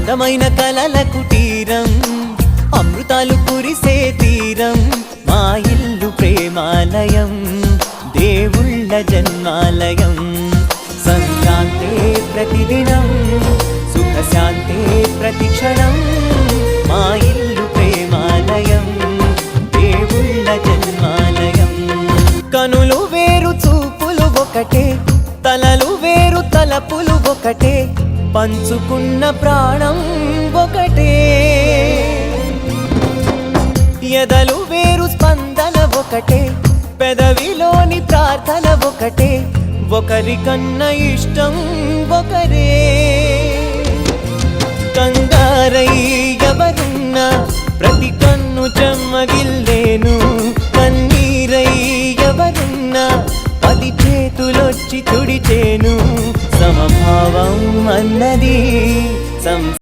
అందమైన కలల కుటీరం అమృతాలు కురిసే తీరం మా ఇల్లు ప్రేమాలయం దేవుళ్ళ జన్మాలయం సంక్రాంతే ప్రతిదినం సుఖశాంతే ప్రతిక్షణం మా ఇల్లు ప్రేమాలయం దేవుళ్ళ జన్మాలయం కనులు వేరు చూపులు ఒకటే తలలు వేరు తలపులు ఒకటే పంచుకున్న ప్రాణం ఒకటే ఎదలు వేరు స్పందన ఒకటే పెదవిలోని ప్రార్థన ఒకటే ఒకరికన్నా ఇష్టం ఒకరే కంగారై ఎవరున్నా ప్రతి కన్ను చెమ్మగిల్లేను కన్నీరై ఎవరున్నా 10 చేతులొచ్చి తుడిచేను సమభావం అన్నది